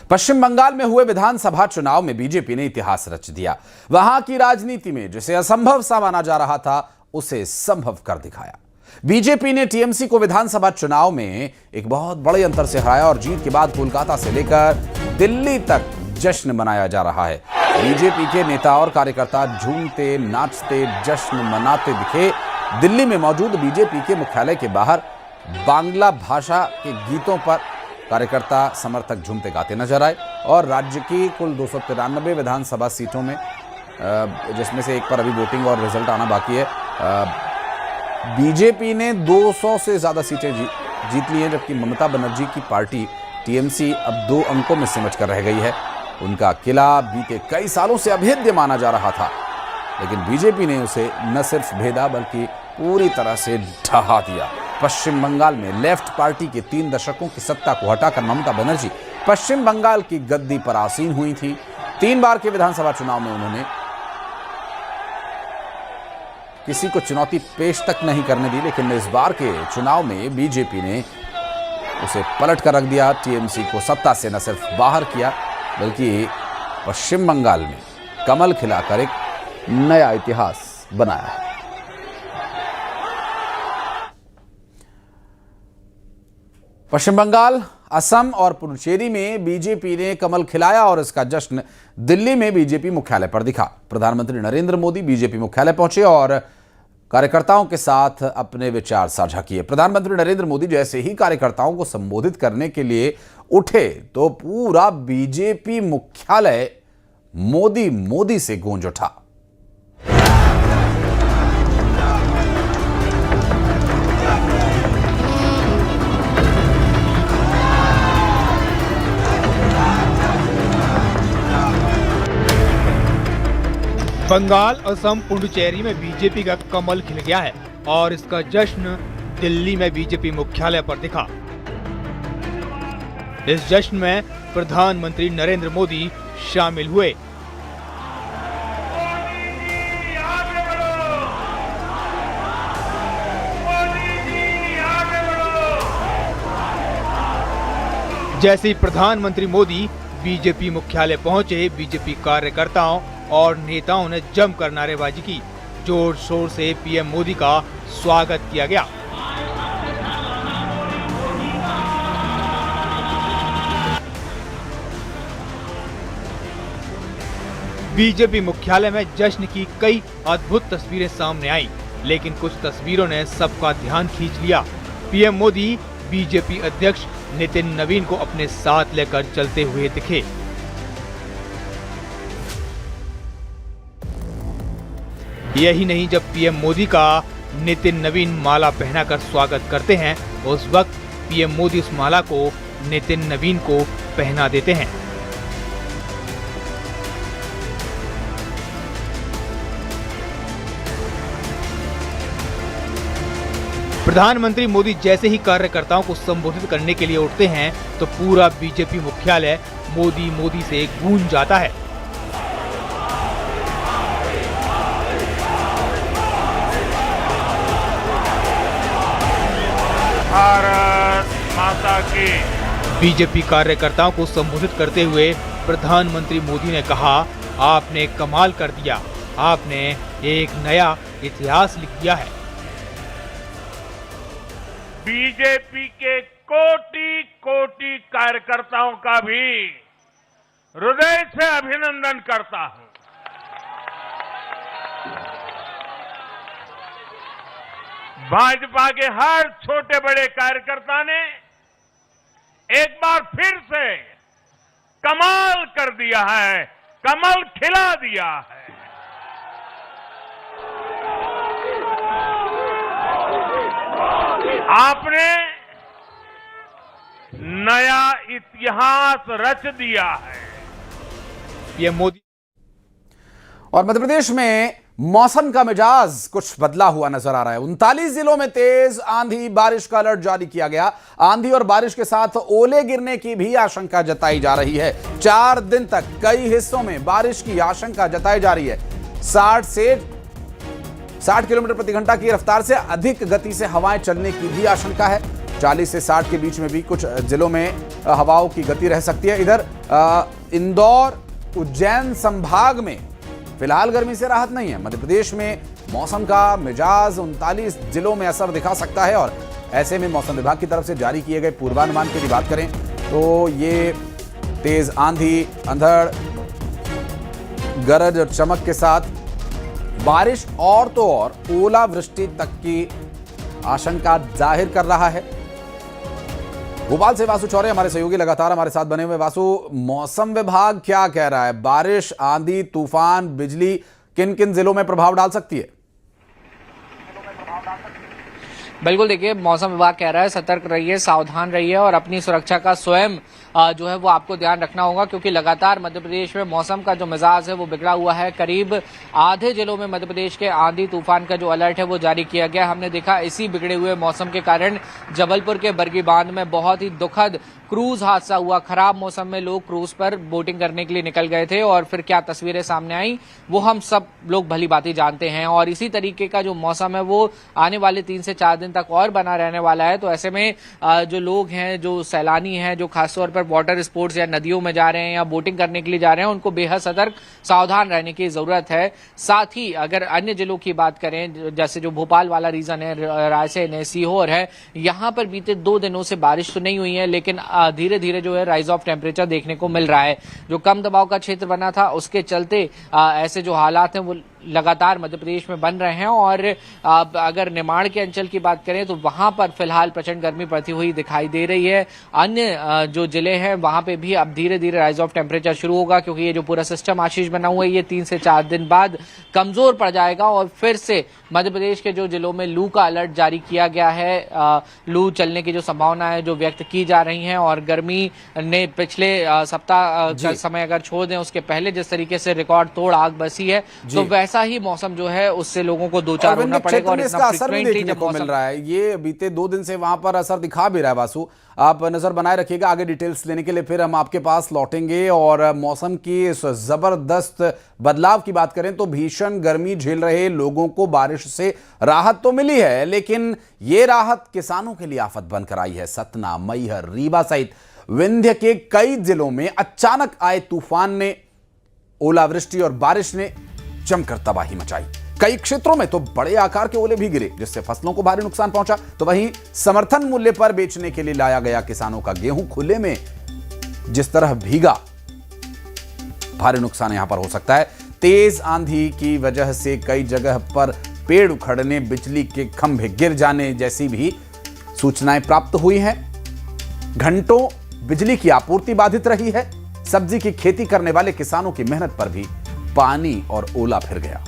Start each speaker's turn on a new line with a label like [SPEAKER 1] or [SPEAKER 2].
[SPEAKER 1] पश्चिम बंगाल में हुए विधानसभा चुनाव में बीजेपी ने इतिहास रच दिया। वहां की राजनीति में जिसे असंभव सा माना जा रहा था, उसे संभव कर दिखाया। बीजेपी ने टीएमसी को विधानसभा चुनाव में एक बहुत बड़े अंतर से हराया और जीत के बाद कोलकाता से लेकर दिल्ली तक जश्न मनाया जा रहा है। बीजेपी के नेता और कार्यकर्ता झूमते, नाचते, जश्न मनाते दिखे। दिल्ली में मौजूद बीजेपी के मुख्यालय के बाहर बांग्ला भाषा के गीतों पर कार्यकर्ता समर्थक झूमते गाते नजर आए और राज्य की कुल 293 विधानसभा सीटों में, जिसमें से एक पर अभी वोटिंग और रिजल्ट आना बाकी है, बीजेपी ने 200 से ज्यादा सीटें जीत ली हैं, जबकि ममता बनर्जी की पार्टी टीएमसी अब 2 अंकों में सिमट कर रह गई है। उनका किला बीते कई सालों से अभेद्य माना जा रहा था, लेकिन बीजेपी ने उसे न सिर्फ भेदा बल्कि पूरी तरह से ढहा दिया। पश्चिम बंगाल में लेफ्ट पार्टी के 3 दशकों की सत्ता को हटाकर ममता बनर्जी पश्चिम बंगाल की गद्दी पर आसीन हुई थी। 3 बार के विधानसभा चुनाव में उन्होंने किसी को चुनौती पेश तक नहीं करने दी, लेकिन इस बार के चुनाव में बीजेपी ने उसे पलट कर रख दिया। टीएमसी को सत्ता से न सिर्फ बाहर किया बल्कि पश्चिम बंगाल में कमल खिलाकर एक नया इतिहास बनाया है। पश्चिम बंगाल, असम और पुडुचेरी में बीजेपी ने कमल खिलाया और इसका जश्न दिल्ली में बीजेपी मुख्यालय पर दिखा। प्रधानमंत्री नरेंद्र मोदी बीजेपी मुख्यालय पहुंचे और कार्यकर्ताओं के साथ अपने विचार साझा किए। प्रधानमंत्री नरेंद्र मोदी जैसे ही कार्यकर्ताओं को संबोधित करने के लिए उठे तो पूरा बीजेपी मुख्यालय मोदी मोदी से गूंज उठा।
[SPEAKER 2] बंगाल, असम, पुडुचेरी में बीजेपी का कमल खिल गया है और इसका जश्न दिल्ली में बीजेपी मुख्यालय पर दिखा। इस जश्न में प्रधानमंत्री नरेंद्र मोदी शामिल हुए। जैसे ही प्रधानमंत्री मोदी बीजेपी मुख्यालय पहुंचे, बीजेपी कार्यकर्ताओं और नेताओं ने जमकर नारेबाजी की। जोर शोर से पीएम मोदी का स्वागत किया गया। बीजेपी मुख्यालय में जश्न की कई अद्भुत तस्वीरें सामने आई, लेकिन कुछ तस्वीरों ने सबका ध्यान खींच लिया। पीएम मोदी बीजेपी अध्यक्ष नितिन नवीन को अपने साथ लेकर चलते हुए दिखे। यही नहीं, जब पीएम मोदी का नितिन नवीन माला पहनाकर स्वागत करते हैं, उस वक्त पीएम मोदी उस माला को नितिन नवीन को पहना देते हैं। प्रधानमंत्री मोदी जैसे ही कार्यकर्ताओं को संबोधित करने के लिए उठते हैं तो पूरा बीजेपी मुख्यालय मोदी मोदी से गूंज जाता है।
[SPEAKER 3] भारत माता की।
[SPEAKER 2] बीजेपी कार्यकर्ताओं को संबोधित करते हुए प्रधानमंत्री मोदी ने कहा, आपने कमाल कर दिया, आपने एक नया इतिहास लिख दिया है।
[SPEAKER 3] बीजेपी के कोटि कोटि कार्यकर्ताओं का भी हृदय से अभिनंदन करता हूं। भाजपा के हर छोटे बड़े कार्यकर्ता ने एक बार फिर से कमाल कर दिया है, कमल खिला दिया है। आपने नया इतिहास रच दिया है।
[SPEAKER 2] पीएम मोदी।
[SPEAKER 1] और मध्य प्रदेश में मौसम का मिजाज कुछ बदला हुआ नजर आ रहा है। 39 जिलों में तेज आंधी बारिश का अलर्ट जारी किया गया। आंधी और बारिश के साथ ओले गिरने की भी आशंका जताई जा रही है। 4 दिन तक कई हिस्सों में बारिश की आशंका जताई जा रही है। 60 किलोमीटर प्रति घंटा की रफ्तार से अधिक गति से हवाएं चलने की भी आशंका है। 40 से 60 के बीच में भी कुछ जिलों में हवाओं की गति रह सकती है। इधर इंदौर उज्जैन संभाग में फिलहाल गर्मी से राहत नहीं है। मध्य प्रदेश में मौसम का मिजाज 39 जिलों में असर दिखा सकता है और ऐसे में मौसम विभाग की तरफ से जारी किए गए पूर्वानुमान की बात करें तो ये तेज आंधी, अंधड़, गरज और चमक के साथ बारिश और तो और ओलावृष्टि तक की आशंका जाहिर कर रहा है। भोपाल से वासु चौरे हमारे सहयोगी लगातार हमारे साथ बने हुए। वासु, मौसम विभाग क्या कह रहा है? बारिश, आंधी, तूफान, बिजली किन किन जिलों में प्रभाव डाल सकती है?
[SPEAKER 4] बिल्कुल, देखिए मौसम विभाग कह रहा है सतर्क रहिए, सावधान रहिए और अपनी सुरक्षा का स्वयं जो है वो आपको ध्यान रखना होगा, क्योंकि लगातार मध्य प्रदेश में मौसम का जो मिजाज है वो बिगड़ा हुआ है। करीब आधे जिलों में मध्य प्रदेश के आंधी तूफान का जो अलर्ट है वो जारी किया गया। हमने देखा इसी बिगड़े हुए मौसम के कारण जबलपुर के बरगी बांध में बहुत ही दुखद क्रूज हादसा हुआ। खराब मौसम में लोग क्रूज पर बोटिंग करने के लिए निकल गए थे और फिर क्या तस्वीरें सामने आई वो हम सब लोग भली भांति जानते हैं। और इसी तरीके का जो मौसम है वो आने वाले 3 से 4 दिन तक और बना रहने वाला है। तो ऐसे में जो लोग हैं, जो सैलानी हैं, जो खासतौर पर वाटर स्पोर्ट्स या नदियों में जा रहे हैं या बोटिंग करने के लिए जा रहे हैं, उनको बेहद सतर्क, सावधान रहने की जरूरत है। साथ ही अगर अन्य जिलों की बात करें, जैसे जो भोपाल वाला रीजन है, रायसेन है, सीहोर है, यहाँ पर बीते 2 दिनों से बारिश तो नहीं हुई है, लेकिन धीरे धीरे जो है राइज ऑफ टेम्परेचर देखने को मिल रहा है। जो कम दबाव का क्षेत्र बना था उसके चलते ऐसे जो हालात हैं वो लगातार मध्य प्रदेश में बन रहे हैं। और अगर निमाड़ के अंचल की बात करें तो वहां पर फिलहाल प्रचंड गर्मी पड़ती हुई दिखाई दे रही है। अन्य जो जिले हैं वहां पे भी अब धीरे धीरे राइज ऑफ टेम्परेचर शुरू होगा, क्योंकि ये जो पूरा सिस्टम आशीष बना हुआ है ये 3 से 4 दिन बाद कमजोर पड़ जाएगा और फिर से मध्य प्रदेश के जो जिलों में लू का अलर्ट जारी किया गया है। लू चलने की जो संभावना है जो व्यक्त की जा रही है और गर्मी ने पिछले सप्ताह का समय अगर छोड़ दें उसके पहले जिस तरीके से रिकॉर्ड तोड़ आग बसी है, तो वैसा ही मौसम जो है उससे लोगों को 2-4 होना पड़ेगा और
[SPEAKER 1] इसका असर भी देखने को मिल रहा है। ये बीते 2 दिन से वहां पर असर दिखा भी रहा है। वासु, आप नजर बनाए रखिएगा, आगे डिटेल्स लेने के लिए फिर हम आपके पास लौटेंगे। और मौसम की इस जबरदस्त बदलाव की बात करें तो भीषण गर्मी झेल रहे लोगों को बारिश से राहत तो मिली है, लेकिन ये राहत किसानों के लिए आफत बनकर आई है। सतना, मैहर, रीवा सहित विंध्य के कई जिलों में अचानक आए तूफान ने, ओलावृष्टि और बारिश ने जमकर तबाही मचाई। कई क्षेत्रों में तो बड़े आकार के ओले भी गिरे, जिससे फसलों को भारी नुकसान पहुंचा। तो वहीं समर्थन मूल्य पर बेचने के लिए लाया गया किसानों का गेहूं खुले में जिस तरह भीगा, भारी नुकसान यहां पर हो सकता है। तेज आंधी की वजह से कई जगह पर पेड़ उखड़ने, बिजली के खंभे गिर जाने जैसी भी सूचनाएं प्राप्त हुई हैं। घंटों बिजली की आपूर्ति बाधित रही है। सब्जी की खेती करने वाले किसानों की मेहनत पर भी पानी और ओला फिर गया।